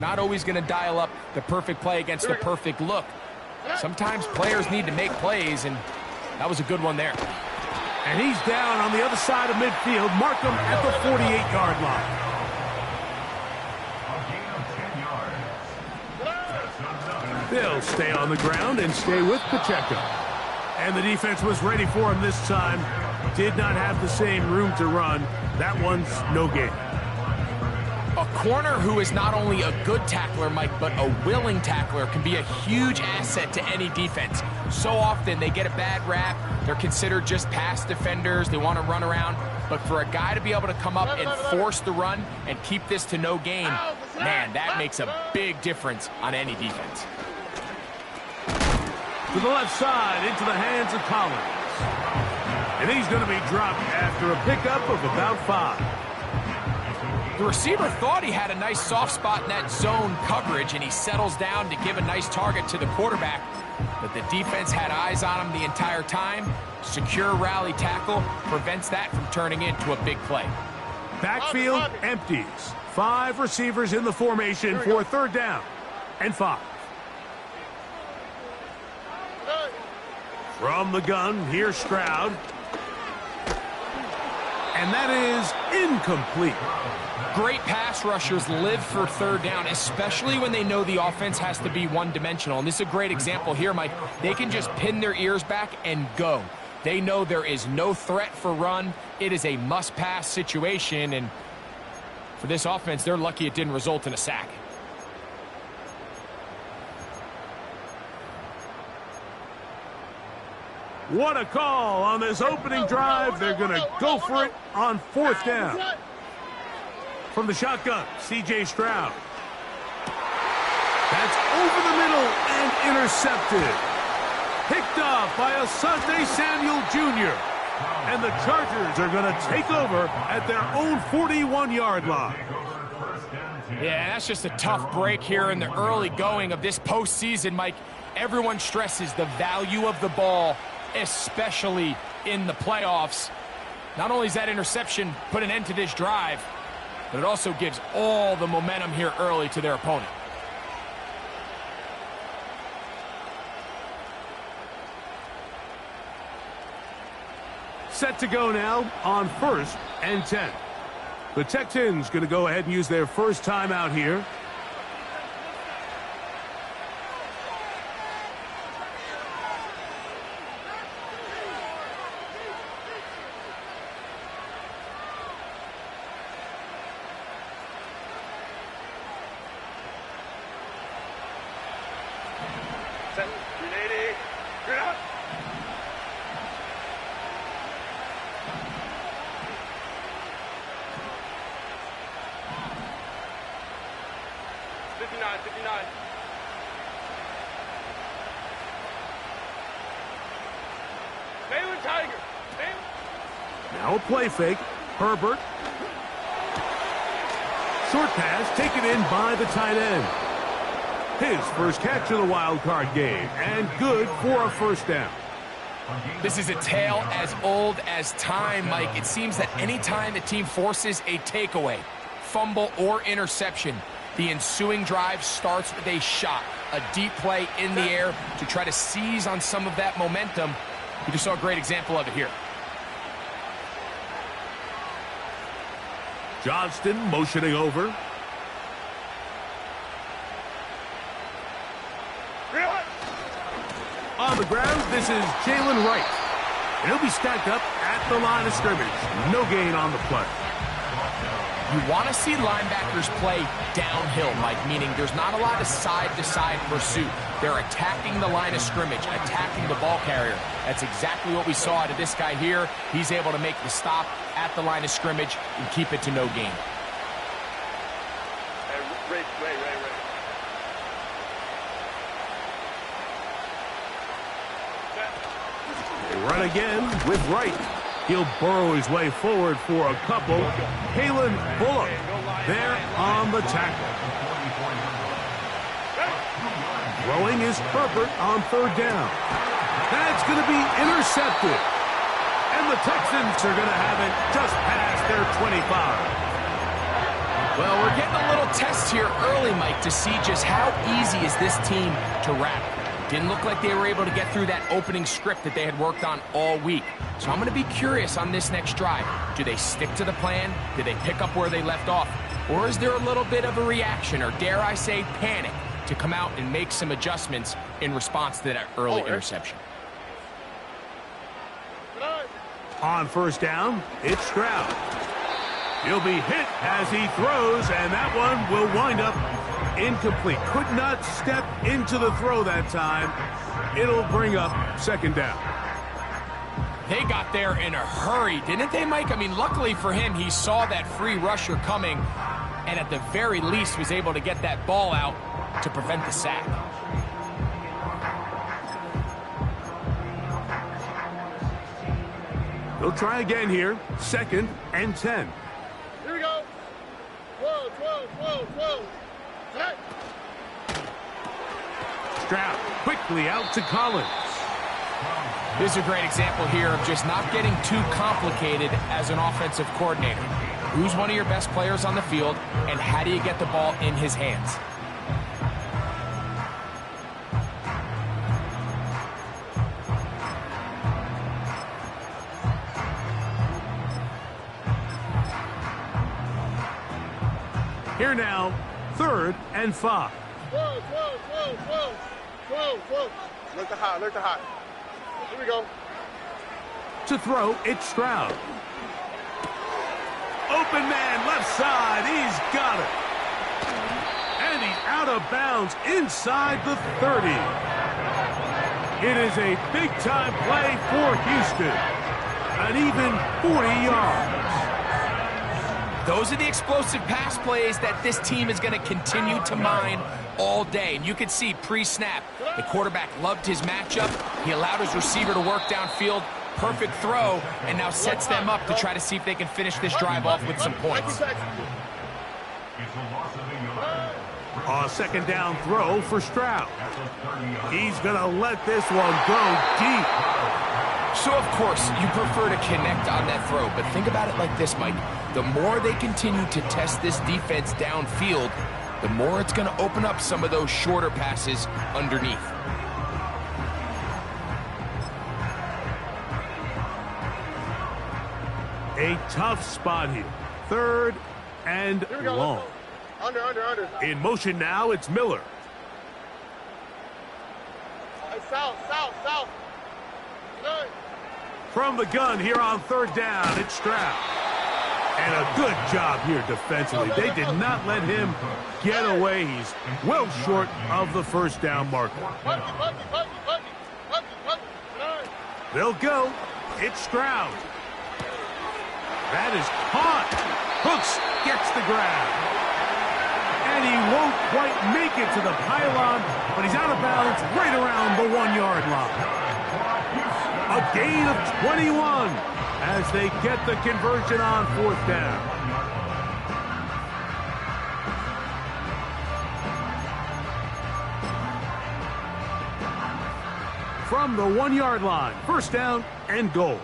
Not always going to dial up the perfect play against the perfect look. Sometimes players need to make plays, and that was a good one there. And he's down on the other side of midfield. Mark him at the 48-yard line. They'll stay on the ground and stay with Pacheco. And the defense was ready for him this time. Did not have the same room to run. That one's no gain. A corner who is not only a good tackler, Mike, but a willing tackler can be a huge asset to any defense. So often they get a bad rap. They're considered just pass defenders. They want to run around. But for a guy to be able to come up and force the run and keep this to no gain, man, that makes a big difference on any defense. To the left side, into the hands of Collins. And he's going to be dropped after a pickup of about 5. The receiver thought he had a nice soft spot in that zone coverage, and he settles down to give a nice target to the quarterback. But the defense had eyes on him the entire time. Secure rally tackle prevents that from turning into a big play. Backfield empties. 5 receivers in the formation for 3rd down and 5. From the gun, here's Stroud. And that is incomplete. Great pass rushers live for 3rd down, especially when they know the offense has to be one-dimensional. And this is a great example here, Mike. They can just pin their ears back and go. They know there is no threat for run. It is a must-pass situation, and for this offense, they're lucky it didn't result in a sack. What a call on this opening drive. They're going to go for it on 4th down. From the shotgun, C.J. Stroud. That's over the middle and intercepted. Picked off by Asante Samuel Jr. And the Chargers are going to take over at their own 41-yard line. Yeah, that's just a tough break here in the early going of this postseason, Mike. Everyone stresses the value of the ball, especially in the playoffs. Not only does that interception put an end to this drive, but it also gives all the momentum here early to their opponent. Set to go now on 1st and 10. The Texans going to go ahead and use their first timeout here. Now a play fake. Herbert. Short pass taken in by the tight end. His first catch of the wild card game, and good for a 1st down. This is a tale as old as time, Mike. It seems that any time the team forces a takeaway, fumble, or interception, the ensuing drive starts with a shot, a deep play in the air to try to seize on some of that momentum. You just saw a great example of it here. Johnston motioning over. On the ground, this is Jalen Wright. And he'll be stacked up at the line of scrimmage. No gain on the play. You want to see linebackers play downhill, Mike, meaning there's not a lot of side-to-side pursuit. They're attacking the line of scrimmage, attacking the ball carrier. That's exactly what we saw out of this guy here. He's able to make the stop at the line of scrimmage and keep it to no gain. They run again with Wright. He'll burrow his way forward for a couple. Kalen Bullock there on the tackle. Throwing is Herbert on 3rd down. That's going to be intercepted. And the Texans are going to have it just past their 25. Well, we're getting a little test here early, Mike, to see just how easy is this team to rattle. Didn't look like they were able to get through that opening script that they had worked on all week. So I'm going to be curious on this next drive. Do they stick to the plan? Do they pick up where they left off? Or is there a little bit of a reaction, or dare I say panic, to come out and make some adjustments in response to that early interception? On first down, it's Stroud. He'll be hit as he throws, and that one will wind up incomplete. Could not step into the throw that time. It'll bring up second down. They got there in a hurry, didn't they, Mike? I mean, luckily for him, he saw that free rusher coming, and at the very least was able to get that ball out to prevent the sack. They'll try again here. 2nd and 10. Here we go. 12. Set. Stroud quickly out to Collins. This is a great example here of just not getting too complicated as an offensive coordinator. Who's one of your best players on the field, and how do you get the ball in his hands? Here now, 3rd and 5. 12. Look to high. Here we go. To throw, it's Stroud. Open man, left side. He's got it. And he's out of bounds inside the 30. It is a big-time play for Houston. An even 40 yards. Those are the explosive pass plays that this team is going to continue to mine all day. And you can see pre-snap, the quarterback loved his matchup. He allowed his receiver to work downfield. Perfect throw, and now sets them up to try to see if they can finish this drive off with some points. A second down throw for Stroud. He's going to let this one go deep. So, of course, you prefer to connect on that throw, but think about it like this, Mike. The more they continue to test this defense downfield, the more it's going to open up some of those shorter passes underneath. A tough spot here. 3rd and long. Under. In motion now, it's Miller. Hey, south. Good. From the gun here on 3rd down, it's Stroud. And a good job here defensively. They did not let him get away. He's well short of the first down marker. They'll go. It's Stroud. That is caught. Hooks gets the grab. And he won't quite make it to the pylon, but he's out of bounds right around the 1-yard line. A gain of 21 as they get the conversion on 4th down. From the 1-yard line, 1st down and goal.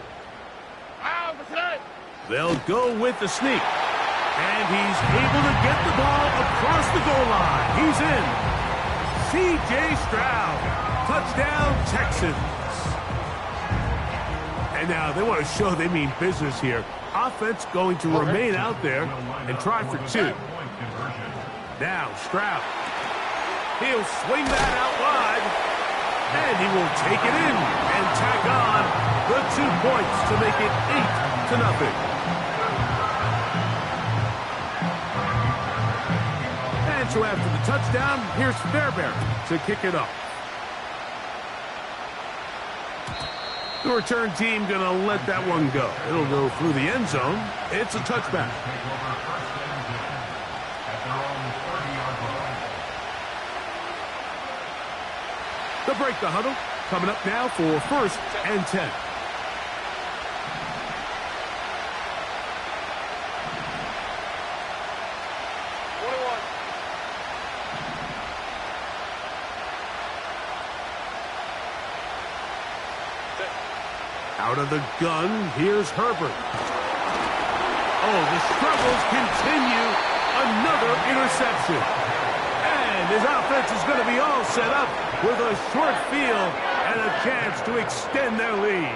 They'll go with the sneak. And he's able to get the ball across the goal line. He's in. C.J. Stroud. Touchdown, Texans. And now they want to show they mean business here. Offense going to remain out there and try for 2. Now Stroud. He'll swing that out wide. And he will take it in and tack on the 2 points to make it 8-0. And so after the touchdown, here's Fairbairn to kick it off. The return team going to let that one go. It'll go through the end zone. It's a touchback. They'll break the huddle. Coming up now for 1st and 10. Out of the gun, here's Herbert. Oh, the struggles continue another interception. And his offense is going to be all set up with a short field and a chance to extend their lead.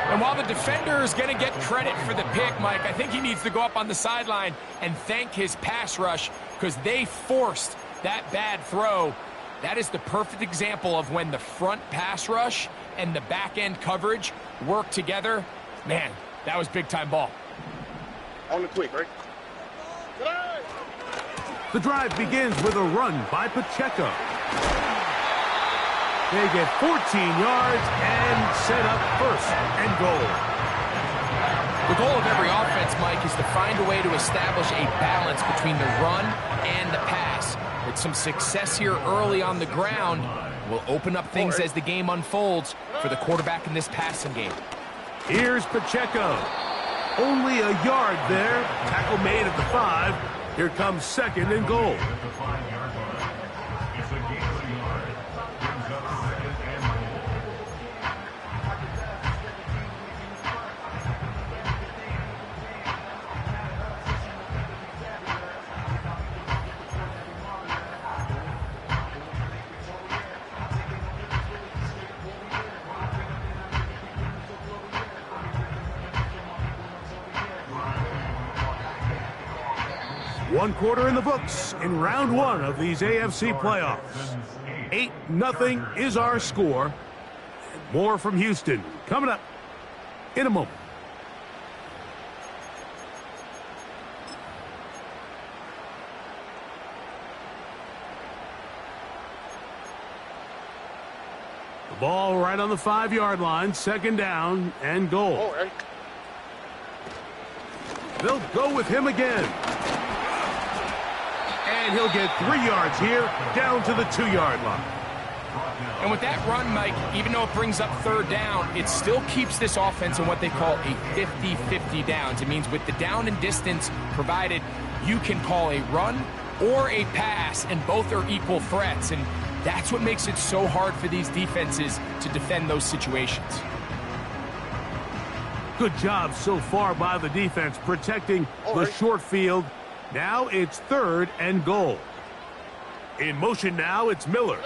And while the defender is going to get credit for the pick, Mike, I think he needs to go up on the sideline and thank his pass rush because they forced that bad throw. That is the perfect example of when the front pass rush and the back end coverage work together. Man, that was big-time ball. On the quick, right? The drive begins with a run by Pacheco. They get 14 yards and set up first and goal. The goal of every offense, Mike, is to find a way to establish a balance between the run and the pass. With some success here early on the ground, will open up things as the game unfolds for the quarterback in this passing game. Here's Pacheco. Only a yard there. Tackle made at the 5. Here comes second and goal. One quarter in the books in round one of these AFC playoffs. 8-0 is our score. More from Houston coming up in a moment. The ball right on the 5-yard line, second down and goal. They'll go with him again. And he'll get 3 yards here, down to the 2-yard line. And with that run, Mike, even though it brings up third down, it still keeps this offense in what they call a 50-50 downs. It means with the down and distance provided, you can call a run or a pass, and both are equal threats. And that's what makes it so hard for these defenses to defend those situations. Good job so far by the defense protecting the short field. Now it's third and goal. In motion now, it's Miller.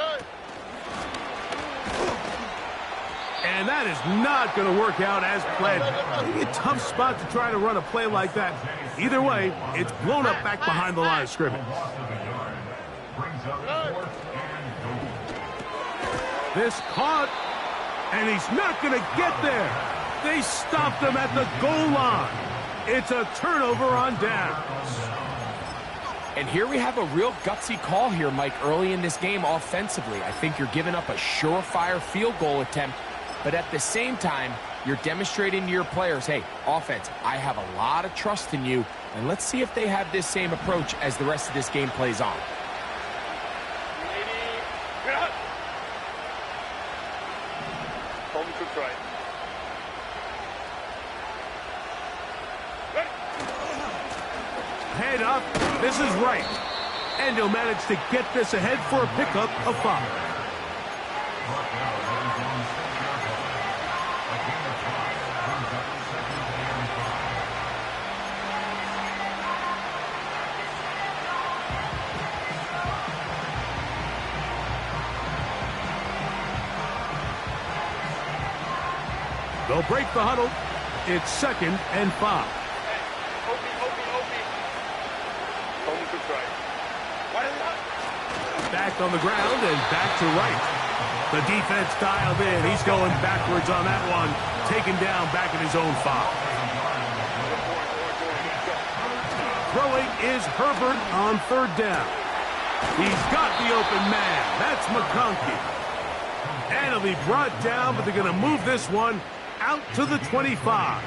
And that is not going to work out as planned. Maybe a tough spot to try to run a play like that. Either way, it's blown up back behind the line of scrimmage. This caught, and he's not going to get there. They stopped him at the goal line. It's a turnover on downs. And here we have a real gutsy call here, Mike, early in this game offensively. I think you're giving up a surefire field goal attempt, but at the same time, you're demonstrating to your players, hey, offense, I have a lot of trust in you, and let's see if they have this same approach as the rest of this game plays on. Head up. This is right. And he'll manage to get this ahead for a pickup of 5. They'll break the huddle. It's second and 5. Back on the ground and back to right. The defense dialed in. He's going backwards on that one. Taken down back at his own 5. Throwing is Herbert on third down. He's got the open man. That's McConkey. And he'll be brought down, but they're going to move this one out to the 25.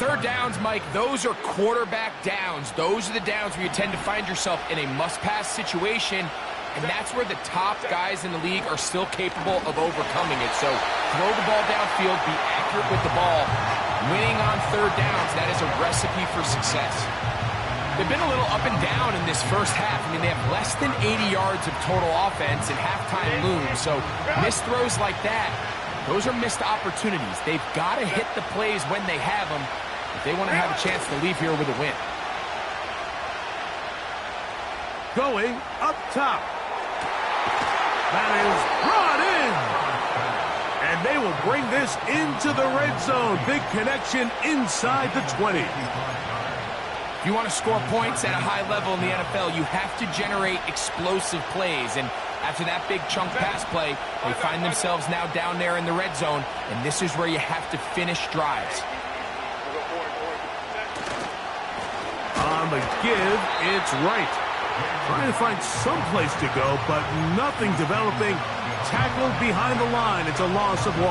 Third downs, Mike, those are quarterback downs. Those are the downs where you tend to find yourself in a must-pass situation, and that's where the top guys in the league are still capable of overcoming it. So throw the ball downfield, be accurate with the ball. Winning on third downs, that is a recipe for success. They've been a little up and down in this first half. I mean, they have less than 80 yards of total offense, and halftime looms. So missed throws like that, those are missed opportunities. They've got to hit the plays when they have them if they want to have a chance to leave here with a win. going up top. That is brought in. And they will bring this into the red zone. Big connection inside the 20. If you want to score points at a high level in the NFL, you have to generate explosive plays. And after that big chunk pass play, they find themselves now down there in the red zone. And this is where you have to finish drives. On the give, it's right. Trying to find some place to go, but nothing developing. Tackled behind the line. It's a loss of 1.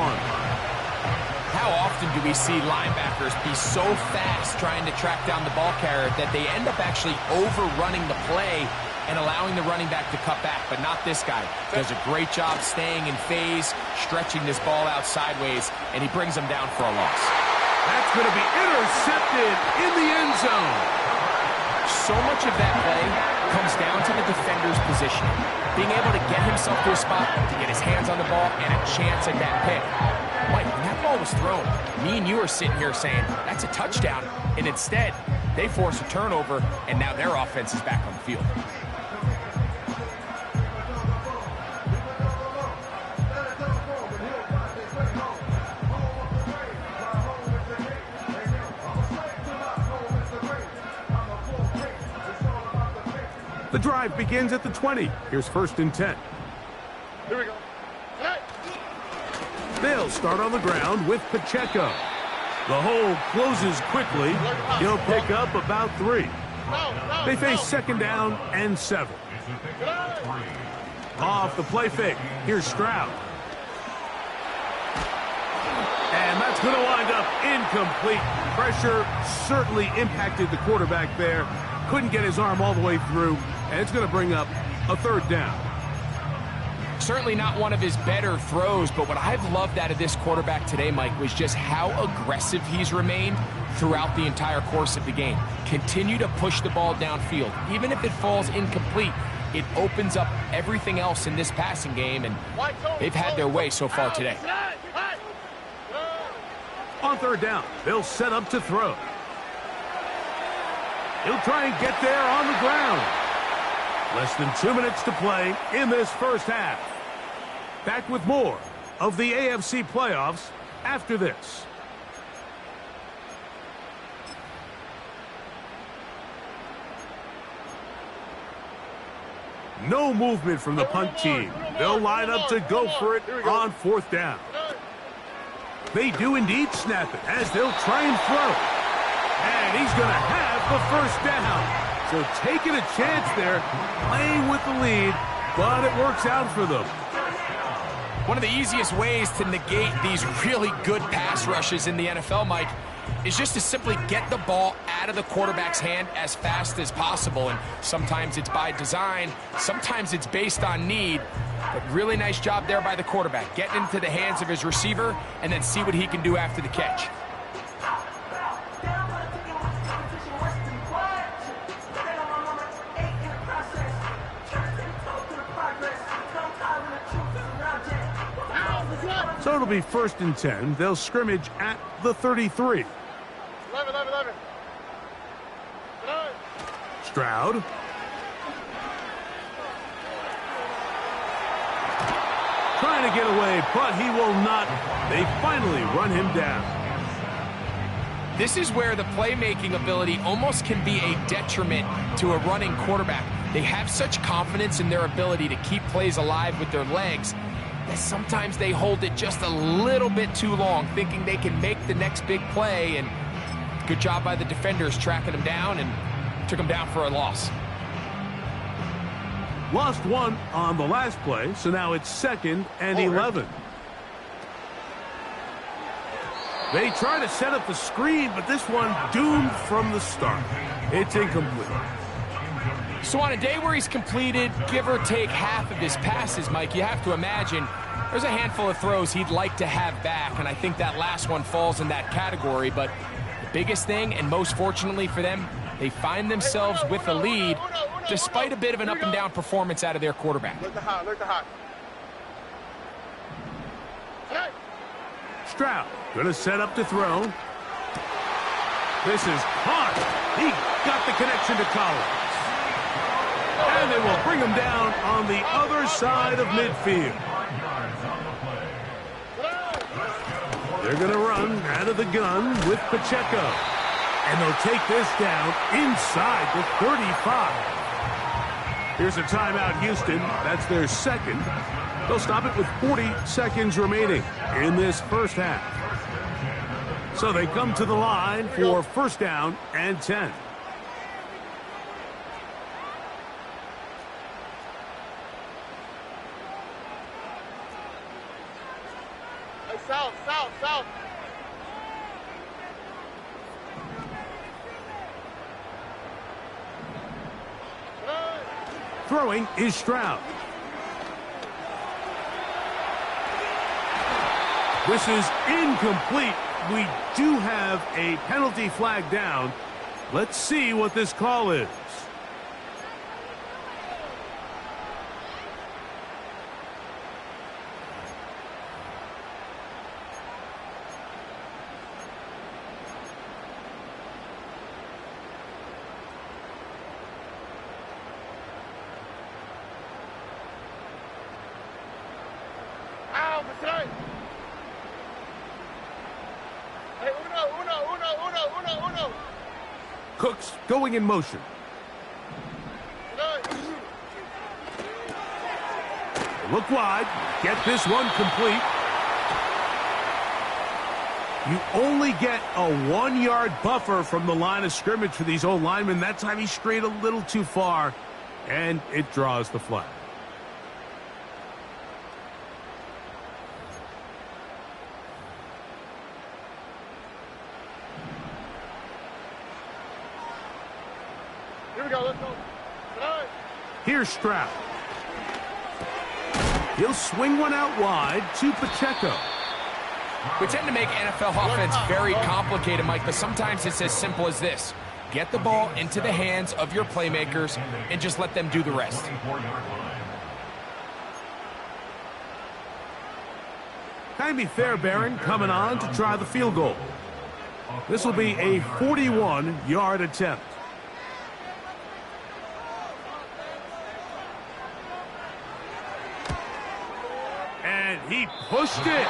How often do we see linebackers be so fast trying to track down the ball carrier that they end up actually overrunning the play and allowing the running back to cut back? But not this guy. Does a great job staying in phase, stretching this ball out sideways, and he brings them down for a loss. That's going to be intercepted in the end zone. So much of that play comes down to the defender's positioning. Being able to get himself to a spot, to get his hands on the ball, and a chance at that pick. Mike, when that ball was thrown, me and you are sitting here saying, that's a touchdown. And instead, they force a turnover, and now their offense is back on the field. The drive begins at the 20. Here's 1st and 10. Here we go. They'll start on the ground with Pacheco. The hole closes quickly. He'll pick up about 3. They face 2nd down and 7. Off the play fake. Here's Stroud. And that's going to wind up incomplete. Pressure certainly impacted the quarterback there. Couldn't get his arm all the way through, and it's going to bring up a 3rd down. Certainly not one of his better throws, but what I've loved out of this quarterback today, Mike, was just how aggressive he's remained throughout the entire course of the game. Continue to push the ball downfield. Even if it falls incomplete, it opens up everything else in this passing game, and they've had their way so far today. On 3rd down, they'll set up to throw. He'll try and get there on the ground. Less than 2 minutes to play in this first half. Back with more of the AFC playoffs after this. No movement from the punt team. They'll line up to go for it on 4th down. They do indeed snap it as they'll try and throw. And he's going to have the 1st down. So taking a chance there, playing with the lead, but it works out for them. One of the easiest ways to negate these really good pass rushes in the NFL, Mike, is just to simply get the ball out of the quarterback's hand as fast as possible. And sometimes it's by design, sometimes it's based on need. But really nice job there by the quarterback, getting into the hands of his receiver and then see what he can do after the catch. So it'll be 1st and 10. They'll scrimmage at the 33. 11. Stroud. Trying to get away, but he will not. They finally run him down. This is where the playmaking ability almost can be a detriment to a running quarterback. They have such confidence in their ability to keep plays alive with their legs that sometimes they hold it just a little bit too long, thinking they can make the next big play. And good job by the defenders tracking him down and took him down for a loss. Lost 1 on the last play, so now it's 2nd and 11. They try to set up the screen, but this one doomed from the start. It's incomplete. So on a day where he's completed, give or take half of his passes, Mike, you have to imagine there's a handful of throws he'd like to have back, and I think that last one falls in that category. But the biggest thing, and most fortunately for them, they find themselves with a lead despite a bit of an up-and-down performance out of their quarterback. Look the hot. Stroud going to set up to throw. This is hard. He got the connection to Collins. And they will bring him down on the other side of midfield. They're going to run out of the gun with Pacheco. And they'll take this down inside the 35. Here's a timeout, Houston. That's their second. They'll stop it with 40 seconds remaining in this first half. So they come to the line for first down and 10. Hey, south, south, south. Throwing is Stroud. This is incomplete. We do have a penalty flag down. Let's see what this call is. Ow, that's right. Hey, uno. Cooks going in motion. Look wide. Get this one complete. You only get a 1-yard buffer from the line of scrimmage for these old linemen. That time he strayed a little too far, and it draws the flag. Here we go, let's go. Here's Stroud. He'll swing one out wide to Pacheco. We tend to make NFL offense very complicated, Mike, but sometimes it's as simple as this. Get the ball into the hands of your playmakers and just let them do the rest. Jaime Fairbairn coming on to try the field goal. This will be a 41-yard attempt. And he pushed it.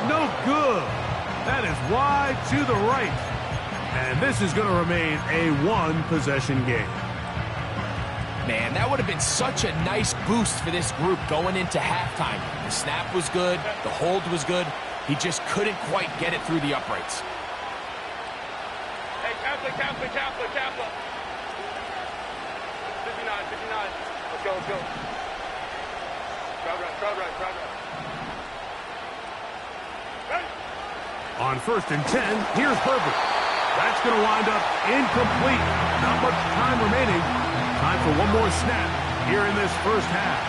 No good. That is wide to the right. And this is going to remain a one-possession game. Man, that would have been such a nice boost for this group going into halftime. The snap was good. The hold was good. He just couldn't quite get it through the uprights. Hey, Kaplan. 59. Let's go. Crowd right. On first and 10, here's Herbert. That's going to wind up incomplete. Not much time remaining. Time for one more snap here in this first half.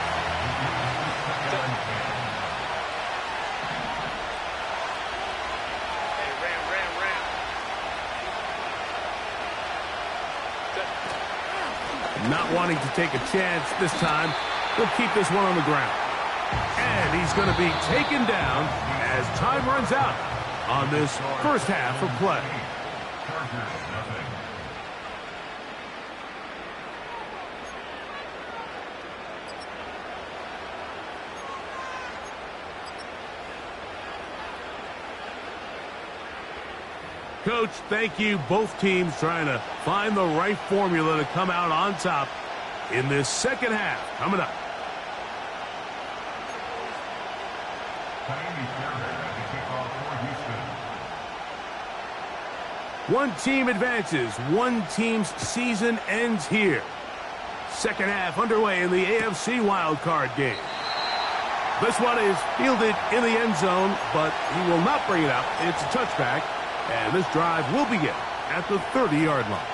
Hey, ram. Not wanting to take a chance this time, he'll keep this one on the ground. And he's going to be taken down as time runs out on this first half of play. Coach, thank you. Both teams trying to find the right formula to come out on top in this second half. Coming up. One team advances. One team's season ends here. Second half underway in the AFC wildcard game. This one is fielded in the end zone, but he will not bring it up. It's a touchback, and this drive will begin at the 30-yard line.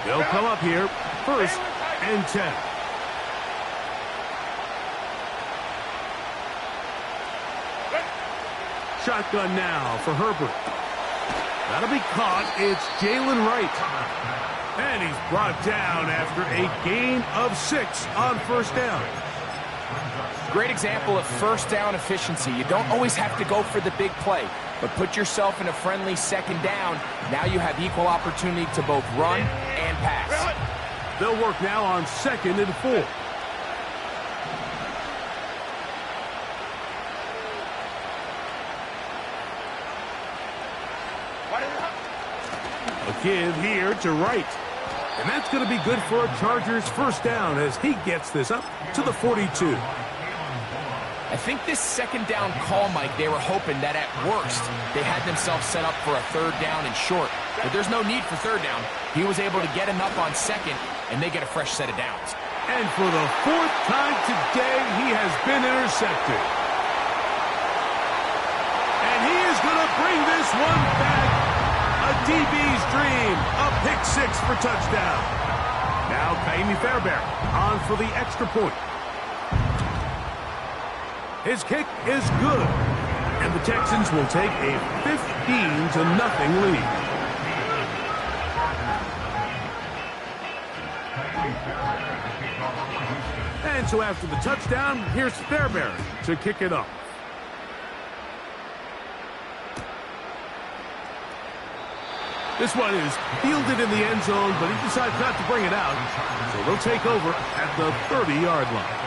They'll come up here first and 10. Shotgun now for Herbert. That'll be caught. It's Jalen Wright. And he's brought down after a gain of 6 on first down. Great example of first down efficiency. You don't always have to go for the big play. but put yourself in a friendly second down. Now you have equal opportunity to both run and pass. They'll work now on 2nd and 4. A give here to Wright. And that's going to be good for a Chargers first down as he gets this up to the 42. I think this second down call, Mike, they were hoping that at worst they had themselves set up for a 3rd down and short. But there's no need for 3rd down. He was able to get him up on 2nd, and they get a fresh set of downs. And for the 4th time today, he has been intercepted. And he is going to bring this one back. A DB's dream. A pick 6 for touchdown. Now Ka'imi Fairbairn on for the extra point. His kick is good. And the Texans will take a 15-0 lead. And so after the touchdown, here's Fairbairn to kick it off. This one is fielded in the end zone, but he decides not to bring it out. So they'll take over at the 30-yard line.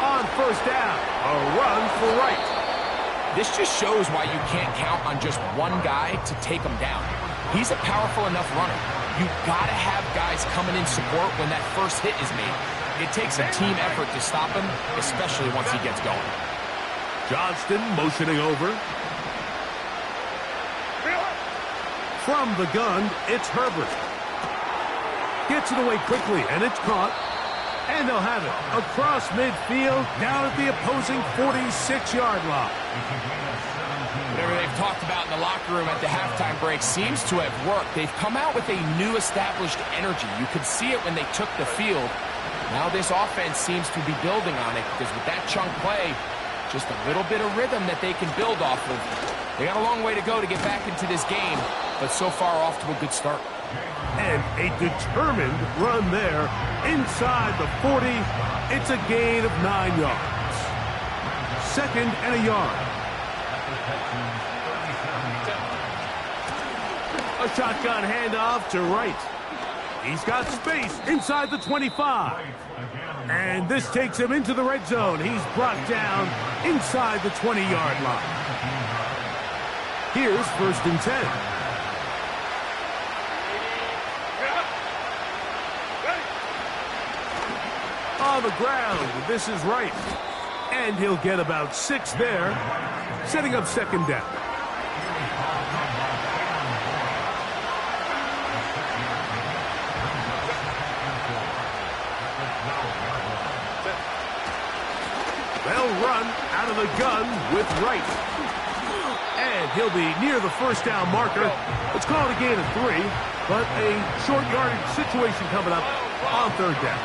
On first down, a run for Wright. This just shows why you can't count on just one guy to take him down. He's a powerful enough runner. You gotta have guys coming in support when that first hit is made. It takes a team effort to stop him, especially once he gets going. Johnston motioning over. From the gun, it's Herbert. Gets it away quickly, and it's caught. And they'll have it across midfield, down at the opposing 46-yard line. Whatever they've talked about in the locker room at the halftime break seems to have worked. They've come out with a new established energy. You could see it when they took the field. Now this offense seems to be building on it because with that chunk play, just a little bit of rhythm that they can build off of. They got a long way to go to get back into this game, but so far off to a good start. And a determined run there inside the 40. It's a gain of 9 yards. 2nd and a yard. A shotgun handoff to Wright. He's got space inside the 25. And this takes him into the red zone. He's brought down inside the 20-yard line. Here's 1st and 10. On the ground, this is Wright. And he'll get about 6 there, setting up 2nd down. They'll run out of the gun with Wright. And he'll be near the 1st down marker. Let's call it a gain of 3, but a short yardage situation coming up on 3rd down.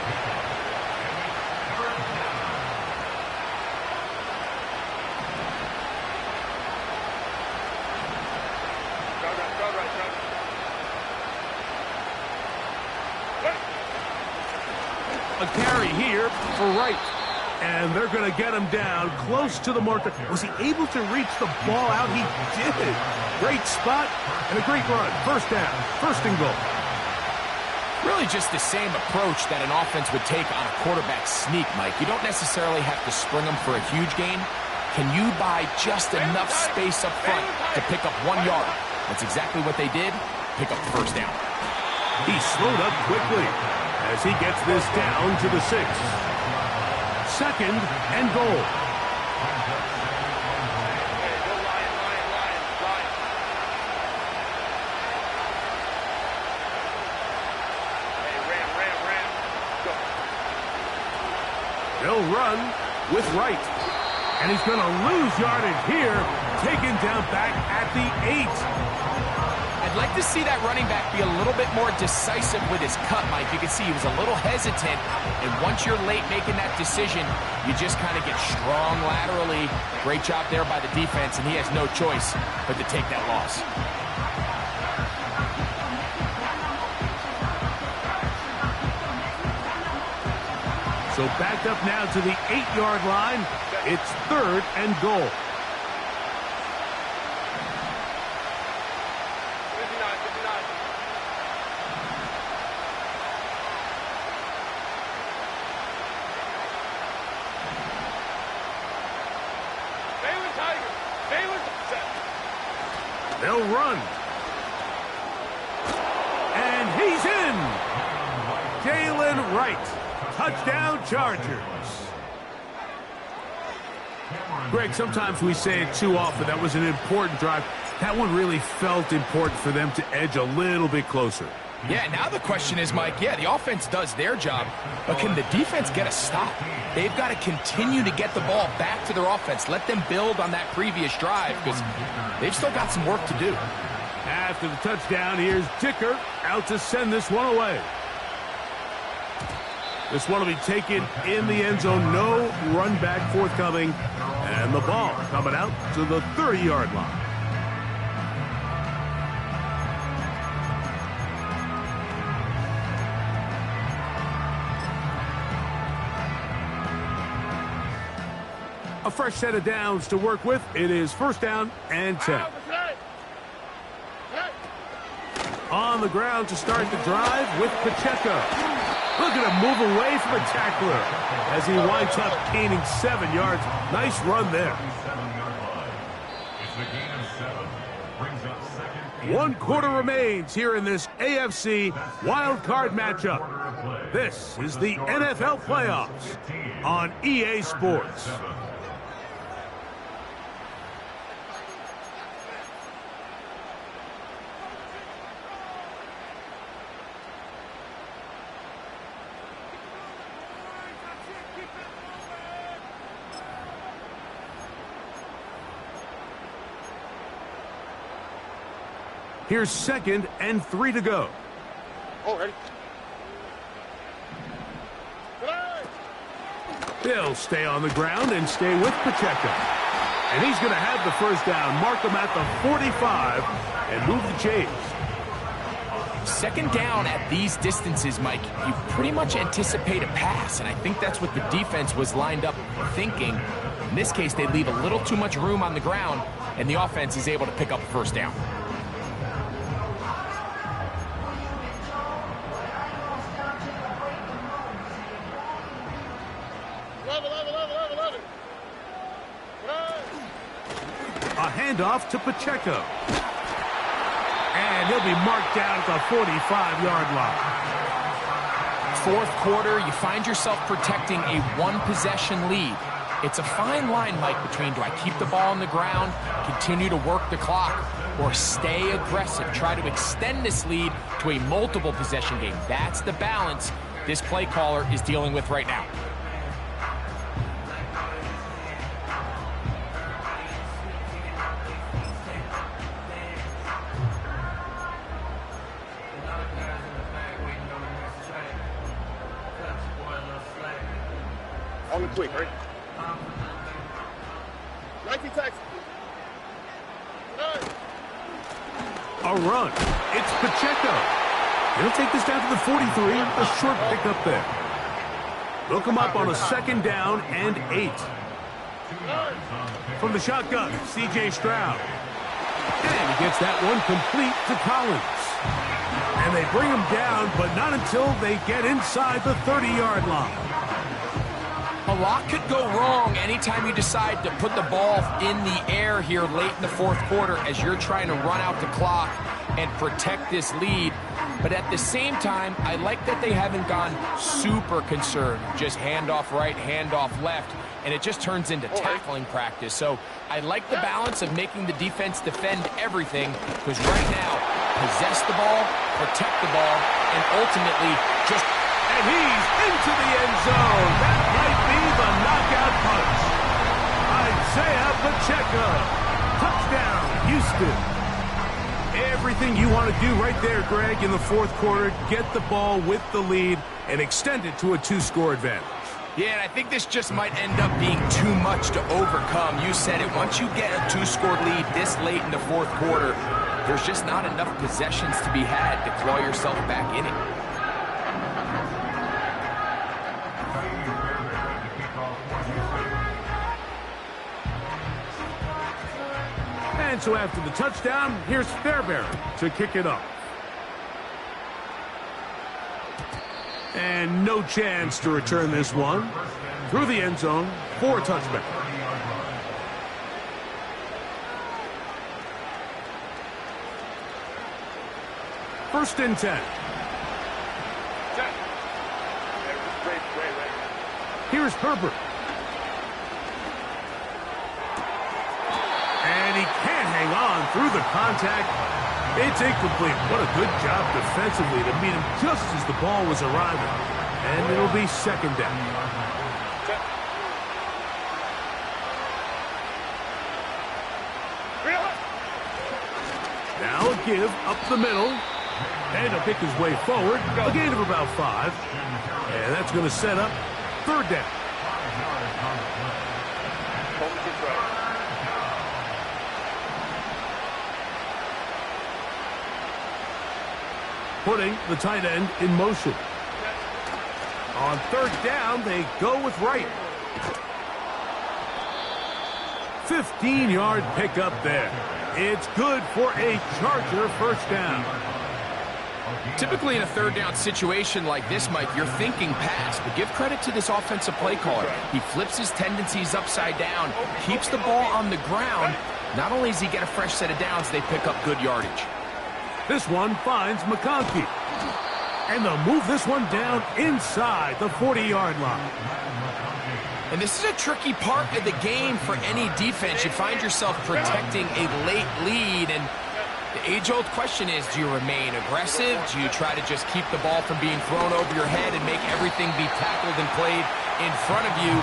A carry here for Wright. And they're going to get him down close to the marker. Was he able to reach the ball out? He did. Great spot and a great run. 1st down, 1st and goal. Really just the same approach that an offense would take on a quarterback sneak, Mike. You don't necessarily have to spring them for a huge gain. Can you buy just enough space up front to pick up 1 yard? That's exactly what they did. Pick up the 1st down. He slowed up quickly as he gets this down to the 6. 2nd and goal. They'll run with Wright. And he's going to lose yardage here, taken down back at the 8. I'd like to see that running back be a little bit more decisive with his cut, Mike. You can see he was a little hesitant, and once you're late making that decision, you just kind of get strong laterally. Great job there by the defense, and he has no choice but to take that loss. So back up now to the 8-yard line. It's 3rd and goal. 59, 59. Baylor Tigers. Baylor set. They'll run. And he's in. Jalen Wright. Touchdown, Chargers. Greg, sometimes we say it too often. That was an important drive. That one really felt important for them to edge a little bit closer. Yeah, now the question is, Mike, yeah, the offense does their job, but can the defense get a stop? They've got to continue to get the ball back to their offense. Let them build on that previous drive because they've still got some work to do. After the touchdown, here's Dicker out to send this one away. This one will be taken in the end zone. No run back forthcoming. And the ball coming out to the 30-yard line. A fresh set of downs to work with. It is 1st down and 10. On the ground to start the drive with Pacheco. Look at him move away from a tackler as he winds up gaining 7 yards. Nice run there. 1 quarter remains here in this AFC wild card matchup. This is the NFL playoffs on EA Sports. Here's 2nd and 3 to go. Oh, ready. They'll stay on the ground and stay with Pacheco. And he's going to have the 1st down. Mark him at the 45 and move the chains. 2nd down at these distances, Mike, you pretty much anticipate a pass, and I think that's what the defense was lined up thinking. In this case, they leave a little too much room on the ground, and the offense is able to pick up a 1st down. A handoff to Pacheco. And he'll be marked down at the 45-yard line. 4th quarter, you find yourself protecting a 1-possession lead. It's a fine line, Mike, between do I keep the ball on the ground, continue to work the clock, or stay aggressive, try to extend this lead to a multiple possession game. That's the balance this play caller is dealing with right now. On the quick, right? 19 taxi. A run. It's Pacheco. He'll take this down to the 43. A short pickup there. They'll come up on a 2nd down and 8. From the shotgun, C.J. Stroud. And he gets that one complete to Collins. And they bring him down, but not until they get inside the 30-yard line. A lot could go wrong anytime you decide to put the ball in the air here late in the 4th quarter as you're trying to run out the clock and protect this lead. But at the same time, I like that they haven't gone super concerned. Just handoff right, handoff left, and it just turns into tackling practice. So I like the balance of making the defense defend everything because right now, possess the ball, protect the ball, and ultimately just... And he's into the end zone. That might be the knockout punch. Isaiah Pacheco. Touchdown, Houston. Everything you want to do right there, Greg, in the fourth quarter. Get the ball with the lead and extend it to a 2-score advantage. Yeah, and I think this just might end up being too much to overcome. You said it. Once you get a 2-score lead this late in the fourth quarter, there's just not enough possessions to be had to claw yourself back in it. And so after the touchdown, here's Fairbairn to kick it off. And no chance to return this one. Through the end zone for a touchback. First and 10. Here's Herbert. And he can't hang on through the contact. It's incomplete. What a good job defensively to meet him just as the ball was arriving. And it'll be second down. Now a give up the middle. And he'll pick his way forward. A gain of about 5. And that's going to set up third down. Putting the tight end in motion. On third down, they go with Wright. 15-yard pickup there. It's good for a Charger first down. Typically in a third down situation like this, Mike, you're thinking pass, but give credit to this offensive play caller. He flips his tendencies upside down, keeps the ball on the ground. Not only does he get a fresh set of downs, they pick up good yardage. This one finds McConkey. And they'll move this one down inside the 40-yard line. And this is a tricky part of the game for any defense. You find yourself protecting a late lead, and the age-old question is, do you remain aggressive? Do you try to just keep the ball from being thrown over your head and make everything be tackled and played in front of you?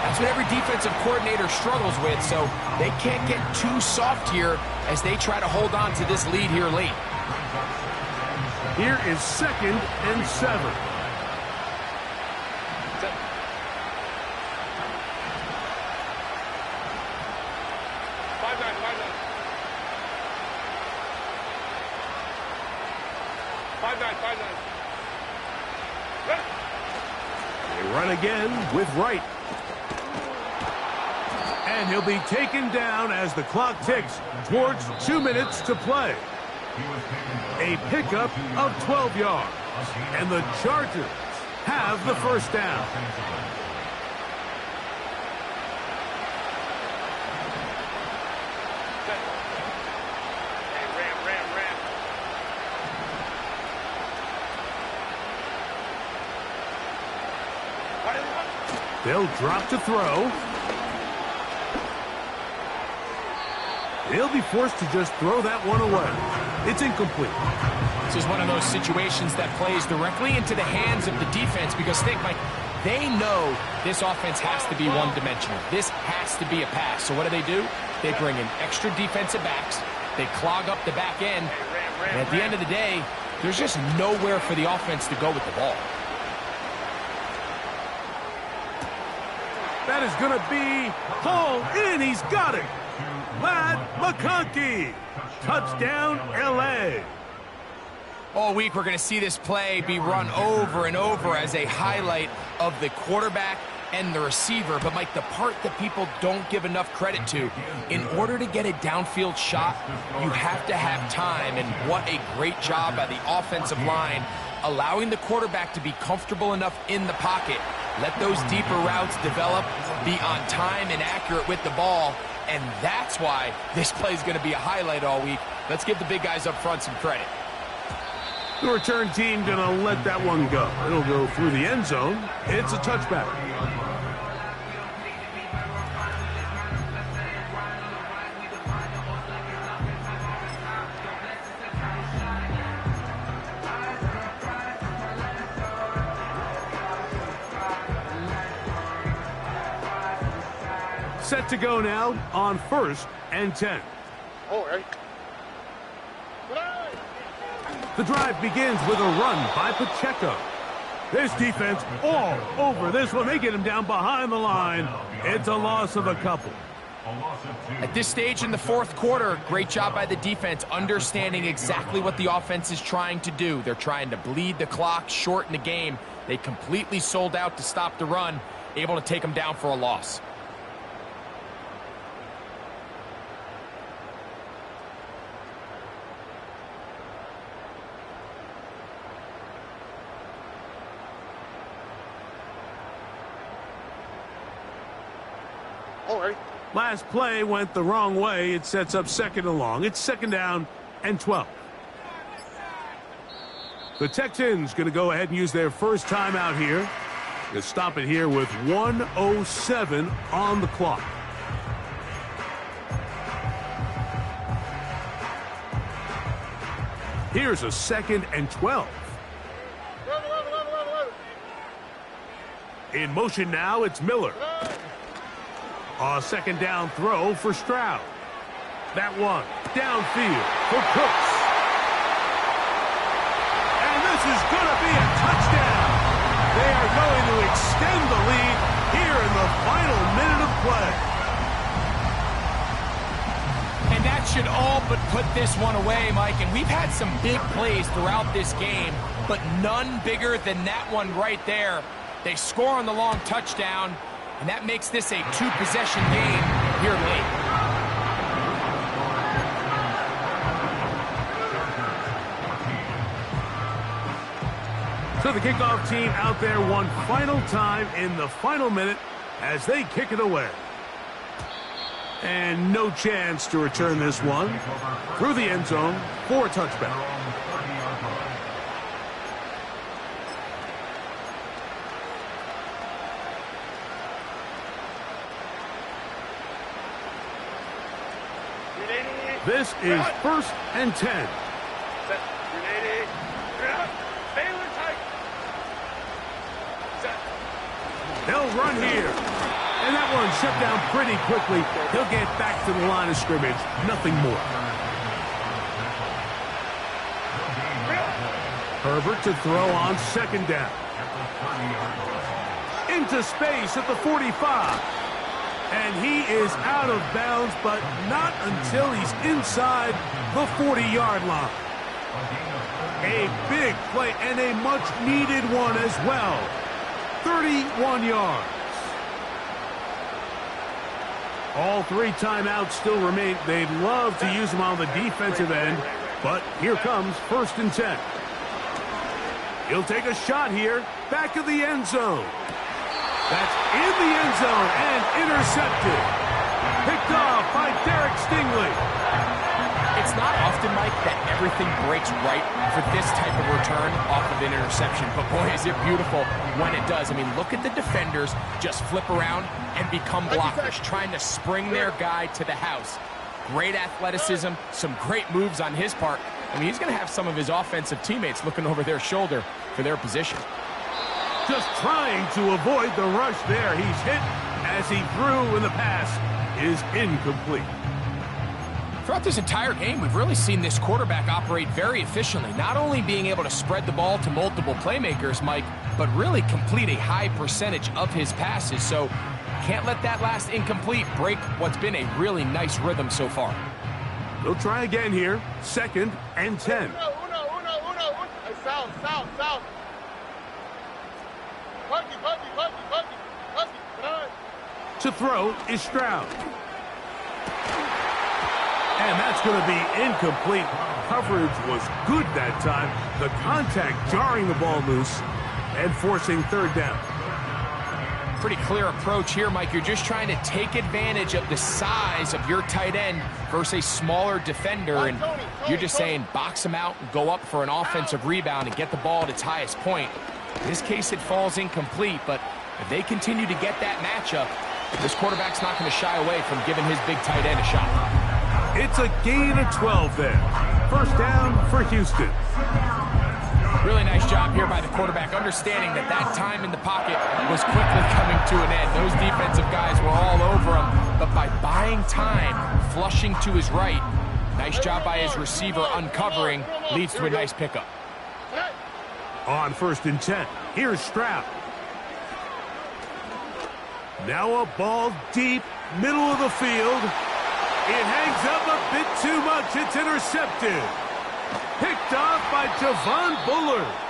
That's what every defensive coordinator struggles with, so they can't get too soft here as they try to hold on to this lead here late. Here is second and 7. They run again with Wright. And he'll be taken down as the clock ticks towards 2 minutes to play. A pickup of 12 yards. And the Chargers have the first down. They'll drop to throw. He'll be forced to just throw that one away. It's incomplete. This is one of those situations that plays directly into the hands of the defense because think, Mike, they know this offense has to be one-dimensional. This has to be a pass. So what do? They bring in extra defensive backs. They clog up the back end. And at the end of the day, there's just nowhere for the offense to go with the ball. That is going to be hauled in. He's got it. Ladd McConkey. Touchdown, L.A. All week, we're going to see this play be run over and over as a highlight of the quarterback and the receiver. But, Mike, the part that people don't give enough credit to, in order to get a downfield shot, you have to have time. And what a great job by the offensive line, allowing the quarterback to be comfortable enough in the pocket. Let those deeper routes develop, be on time and accurate with the ball. And that's why this play is going to be a highlight all week. Let's give the big guys up front some credit. The return team going to let that one go. It'll go through the end zone. It's a touchback. Set to go now on 1st and 10. Oh, ready? The drive begins with a run by Pacheco. This defense all over this one. They get him down behind the line. It's a loss of a couple. At this stage in the fourth quarter, great job by the defense, understanding exactly what the offense is trying to do. They're trying to bleed the clock, shorten the game. They completely sold out to stop the run, able to take them down for a loss. Oh, ready. Last play went the wrong way. It sets up second and long. It's second down and 12. The Texans going to go ahead and use their first timeout here. They stop it here with 1:07 on the clock. Here's a second and 12. In motion now, it's Miller. A second down throw for Stroud. That one downfield for Cooks. And this is going to be a touchdown. They are going to extend the lead here in the final minute of play. And that should all but put this one away, Mike. And we've had some big plays throughout this game, but none bigger than that one right there. They score on the long touchdown, and that makes this a two-possession game here late. So the kickoff team out there one final time in the final minute as they kick it away. And no chance to return this one through the end zone for a touchback. This is first and 10. Set. Grenade. Baylor tight. Set. They'll run here. And that one shut down pretty quickly. He'll get back to the line of scrimmage. Nothing more. Herbert to throw on second down. Into space at the 45. And he is out of bounds, but not until he's inside the 40-yard line. A big play and a much-needed one as well. 31 yards. All three timeouts still remain. They'd love to use them on the defensive end, but here comes first and 10. He'll take a shot here, back of the end zone. That's in the end zone and intercepted. Picked off by Derek Stingley. It's not often, Mike, that everything breaks right for this type of return off of an interception. But boy, is it beautiful when it does. I mean, look at the defenders just flip around and become blockers, trying to spring their guy to the house. Great athleticism, some great moves on his part. I mean, he's going to have some of his offensive teammates looking over their shoulder for their position. Just trying to avoid the rush there. He's hit as he threw, and the pass is incomplete. Throughout this entire game, we've really seen this quarterback operate very efficiently, not only being able to spread the ball to multiple playmakers, Mike, but really complete a high percentage of his passes. So can't let that last incomplete break what's been a really nice rhythm so far. They'll try again here. Second and 10. Uno. Hey, south. Husky. To throw is Stroud. And that's going to be incomplete. Coverage was good that time. The contact jarring the ball loose and forcing third down. Pretty clear approach here, Mike. You're just trying to take advantage of the size of your tight end versus a smaller defender, and you're just saying box him out and go up for an offensive rebound and get the ball at its highest point. In this case, it falls incomplete, but if they continue to get that matchup, this quarterback's not going to shy away from giving his big tight end a shot. It's a gain of 12 there. First down for Houston. Really nice job here by the quarterback, understanding that that time in the pocket was quickly coming to an end. Those defensive guys were all over him, but by buying time, flushing to his right, Nice job by his receiver uncovering. Leads to a nice pickup. On 1st and 10, here's Stroud. Now a ball deep, middle of the field. It hangs up a bit too much. It's intercepted. Picked off by Javon Bullard.